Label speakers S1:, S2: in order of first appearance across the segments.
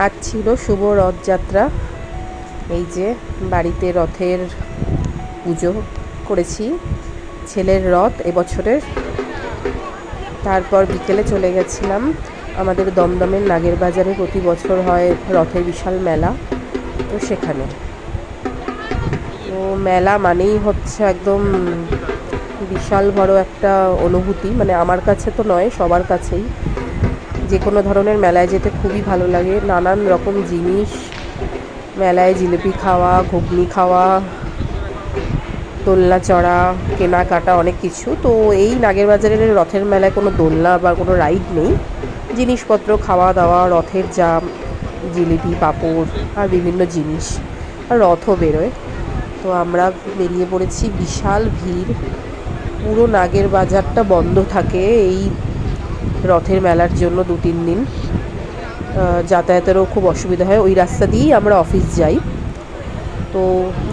S1: আজ ছিল শুভ রথযাত্রা। এই যে বাড়িতে রথের পুজো করেছি, ছেলের রথ এবছরের। তারপর বিকেলে চলে গেছিলাম আমাদের দমদমের নাগের বাজারে, প্রতি বছর হয় রথের বিশাল মেলা, তো সেখানে। তো মেলা মানেই হচ্ছে একদম বিশাল বড় একটা অনুভূতি, মানে আমার কাছে তো নয়, সবার কাছেই। যে কোনো ধরনের মেলায় যেতে খুবই ভালো লাগে। নানান রকম জিনিস, মেলায় জিলিপি খাওয়া, ঘুগনি খাওয়া, দোলনা চড়া, কেনাকাটা, অনেক কিছু। তো এই নাগের বাজারের রথের মেলায় কোনো দোলনা বা কোনো রাইড নেই, জিনিসপত্র, খাওয়া দাওয়া, রথের জাম, জিলিপি, পাঁপড় আর বিভিন্ন জিনিস, আর রথও বেরোয়। তো আমরা বেরিয়ে পড়েছি, বিশাল ভিড়, পুরো নাগের বাজারটা বন্ধ থাকে এই রথের মেলার জন্য 2-3 দিন। যাতায়াতেরও খুব অসুবিধা হয়, ওই রাস্তা দিয়েই আমরা অফিস যাই। তো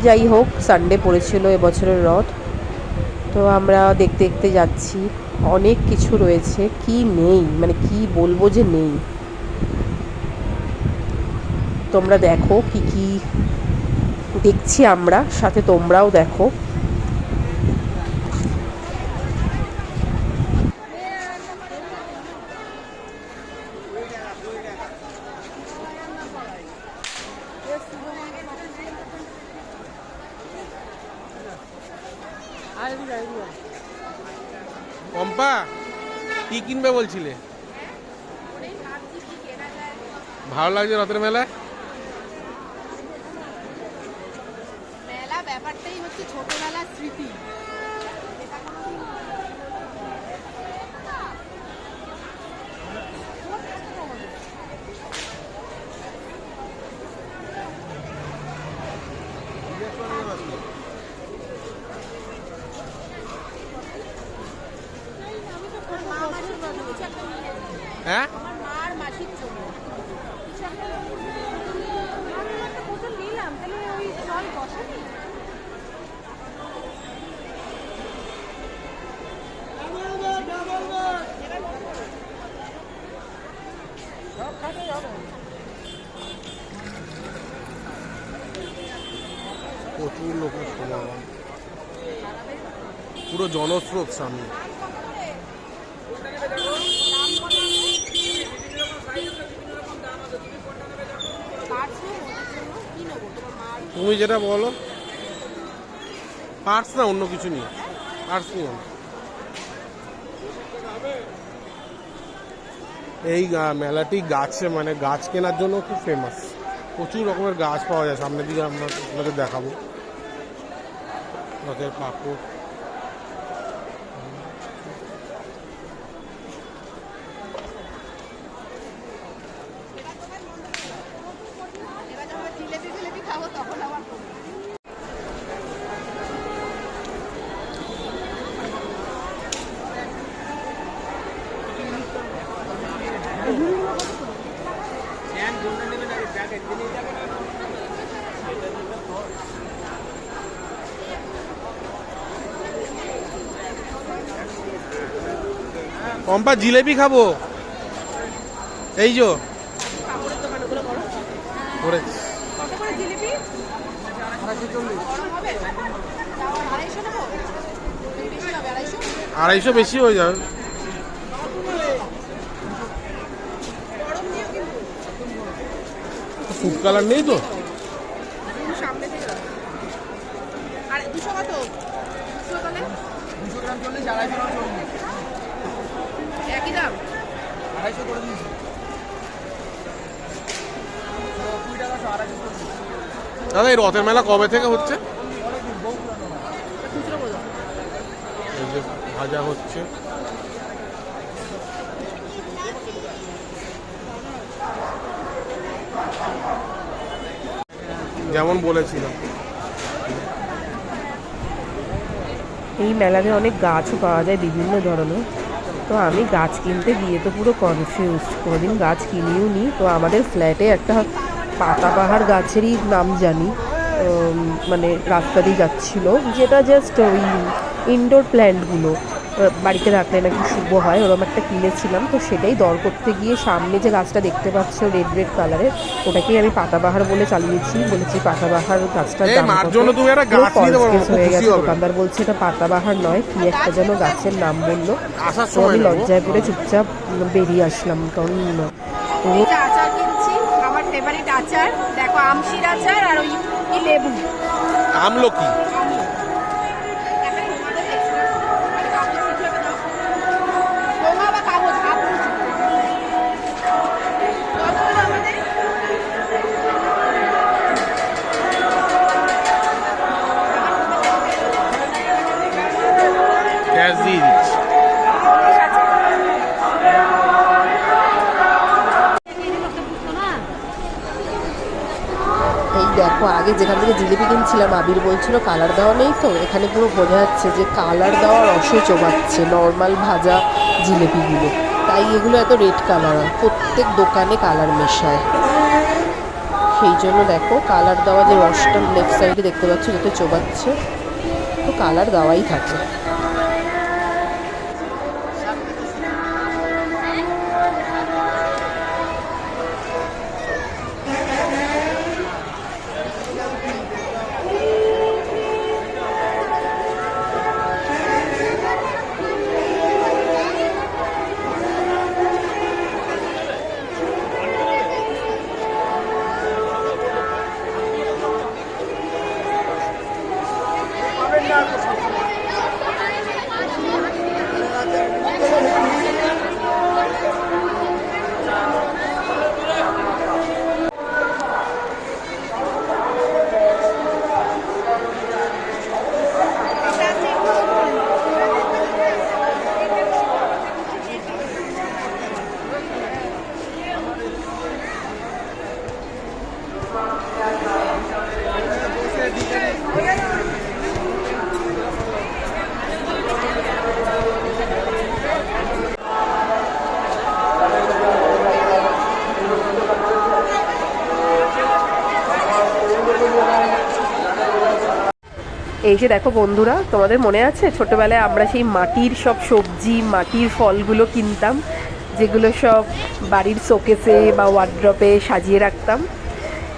S1: যাই হোক, সানডে পড়েছিল এবছরের রথ, তো আমরা দেখতে দেখতে যাচ্ছি। অনেক কিছু রয়েছে, কি নেই, মানে কি বলবো যে নেই। তোমরা দেখো কি কি দেখছি আমরা, সাথে তোমরাও দেখো।
S2: পম্পা, কি কিনবে বলছিলে? ভালো লাগছে রথের মেলায়?
S3: মেলা ব্যাপারটাই হচ্ছে ছোটবেলার স্মৃতি।
S2: হ্যাঁ,
S3: আমার মার মাসির জন্য নিলাম, তাহলে ওই জল বসানি।
S2: প্রচুর লোকের সমাগম, পুরো জনস্রোত সামনে। তুমি যেটা বলো, পার্স না অন্য কিছু নিয়ে, পার্স নিও। এই মেলাটি গাছে, মানে গাছ কেনার জন্য খুব ফেমাস। প্রচুর রকমের গাছ পাওয়া যায়। সামনের দিকে আমরা আপনাদের দেখাবো রথের পাপড়। পম্পা, জিলেপি খাবো। এই যে আড়াইশো বেশি হয়ে যাবে। ফুড কালার নেই তো?
S3: একই দাম,
S4: 250 করে দিয়েছি।
S2: দাদা, এই রথের মেলা কবে থেকে হচ্ছে? এই যে ভাজা হচ্ছে, যেমন বলেছিলাম।
S1: এই মেলাতে অনেক গাছও পাওয়া যায় বিভিন্ন ধরনের। তো আমি গাছ কিনতে গিয়ে তো পুরো কনফিউজ, কোনোদিন গাছ কিনিও নি। তো আমাদের ফ্ল্যাটে একটা পাতাবাহার গাছেরই নাম জানি, মানে রাস্তা দিয়ে যাচ্ছিলো, যেটা জাস্ট ওই ইনডোর প্ল্যান্টগুলো, বাড়িতে রাখলে নাকি শুভ হয়, ওরকম একটা কিনেছিলাম। তো সেটাই দর করতে গিয়ে সামনে যে গাছটা দেখতে পাচ্ছ রেড রেড কালারের, ওটাকেই আমি পাতাবাহার বলে চালিয়েছি। বলেছি পাতাবাহার গাছটার দাম
S2: মার
S1: কত?
S2: জন্য তুমি একটা
S1: পুরো
S2: গাছ নিতে
S1: false
S2: পারো,
S1: case
S2: খুব
S1: হয়ে
S2: খুশি
S1: গেছে।
S2: হবে।
S1: দোকানদার বলছে এটা পাতাবাহার নয়, কি একটা যেন গাছের নাম বললো।
S2: আসার
S1: তো
S2: সময়
S1: আমি
S2: নেবো।
S1: লজ্জায় পড়ে চুপচাপ বেরিয়ে আসলাম, কারণ পুরো
S3: এটা আচার কিনছি, আমার ফেভারিট আচার। দেখো আমশির আচার আর ওই কি লেবু।
S2: আমলকি।
S3: একটা তোমাদের দেখছি না। মানে কাগজ কিছু একটা দাও। রোমা বা কাগজ হাত দিচ্ছি। কত হলো আমাদের?
S2: ক্যাশ দিয়ে দিচ্ছি।
S1: এই দেখো আগে যেখান থেকে জিলিপি কিনছিলাম আবির বলছিল কালার দেওয়া নেই, তো এখানে পুরো বোঝা যাচ্ছে যে কালার দেওয়া রসে চোবাচ্ছে নর্মাল ভাজা জিলিপিগুলো, তাই এগুলো এত রেড কালার হয়। প্রত্যেক দোকানে কালার মেশায়, সেই জন্য দেখো কালার দেওয়া যে রসটা লেফট সাইডে দেখতে পাচ্ছ যেটা চোবাচ্ছে, তো কালার দেওয়াই থাকে। এই যে দেখো বন্ধুরা, তোমাদের মনে আছে ছোটবেলায় আমরা সেই মাটির সব সবজি, মাটির ফলগুলো কিনতাম, যেগুলো সব বাড়ির শোকেসে বা ওয়ার্ড্রপে সাজিয়ে রাখতাম?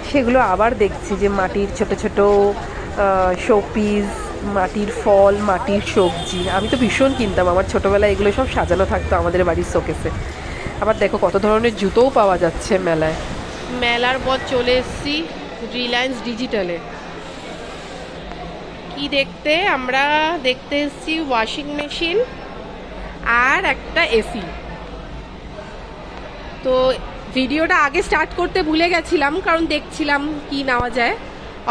S1: সেগুলো আবার দেখছি যে মাটির ছোট ছোট শোপিস, মাটির ফল, মাটির সবজি। আমি তো ভীষণ কিনতাম, আমার ছোটবেলায় এগুলো সব সাজানো থাকতো আমাদের বাড়ির শোকেসে। আবার দেখো কত ধরনের জুতোও পাওয়া যাচ্ছে মেলায়। মেলার পর চলে এসেছি রিলায়েন্স ডিজিটালে। কি দেখতে? আমরা দেখতে এসেছি ওয়াশিং মেশিন আর একটা এসি। তো ভিডিওটা আগে স্টার্ট করতে ভুলে গেছিলাম, কারণ দেখছিলাম কি নেওয়া যায়।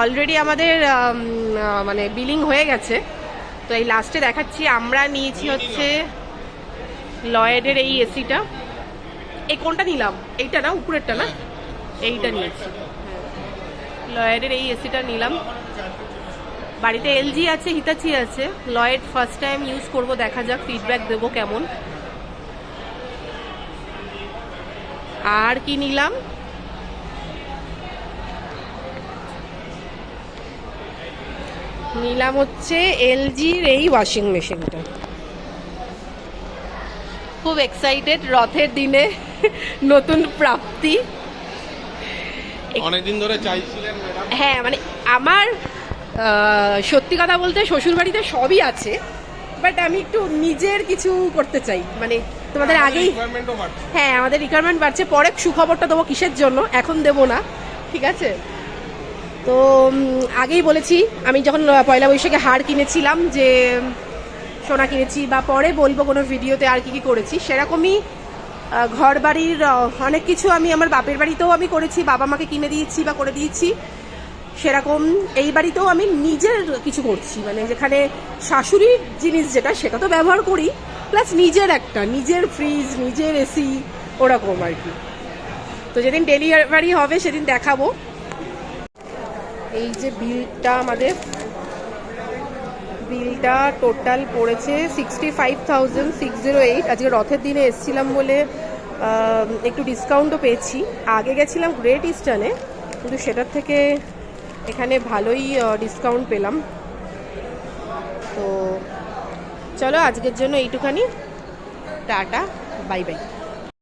S1: অলরেডি আমাদের মানে বিলিং হয়ে গেছে, তো এই লাস্টে দেখাচ্ছি। আমরা নিয়েছি হচ্ছে লয়েডের এই এসিটা। এই কোনটা নিলাম? এইটা না, উপরেরটা না, এইটা নিয়েছি। লয়েডের এই এসিটা নিলাম। বাড়িতে এলজি আছে, হিতাচি আছে। লয়েড ফার্স্ট টাইম ইউজ করব, দেখা যাক, ফিডব্যাক দেবো কেমন। আর কি নিলাম? নিলাম হচ্ছে এলজির এই ওয়াশিং মেশিনটা। খুব এক্সাইটেড, রথের দিনে নতুন প্রাপ্তি।
S2: অনেকদিন ধরে চাইছিলেন ম্যাডাম?
S1: হ্যাঁ, মানে আমার সত্যি কথা বলতে শ্বশুরবাড়িতে সবই আছে, বাট আমি একটু নিজের কিছু করতে চাই। মানে তোমাদের আগেই, হ্যাঁ আমাদের রিকোয়ারমেন্ট বাড়ছে। পরে সুখবরটা দেবো কিসের জন্য, এখন দেবো না, ঠিক আছে? তো আগেই বলেছি, আমি যখন পয়লা বৈশাখে হার কিনেছিলাম, যে সোনা কিনেছি, বা পরে বলবো কোনো ভিডিওতে আর কি কি করেছি, সেরকমই ঘর বাড়ির অনেক কিছু আমি আমার বাপের বাড়িতেও আমি করেছি, বাবা মাকে কিনে দিয়েছি বা করে দিয়েছি। সেরকম এই বাড়িতেও আমি নিজের কিছু করছি, মানে যেখানে শাশুড়ির জিনিস যেটা সেটা তো ব্যবহার করি, প্লাস নিজের একটা, নিজের ফ্রিজ, নিজের এসি, ওরকম আর কি। তো যেদিন ডেলিভারি হবে সেদিন দেখাবো। এই যে বিলটা, আমাদের বিলটা টোটাল পড়েছে 65,608। আজকে রথের দিনে এসছিলাম বলে একটু ডিসকাউন্টও পেয়েছি। আগে গেছিলাম গ্রেট ইস্টার্নে, কিন্তু সেটার থেকে এখানে ভালোই ডিসকাউন্ট পেলাম। তো চলো আজকের জন্য এইটুখানি, টাটা, বাই বাই।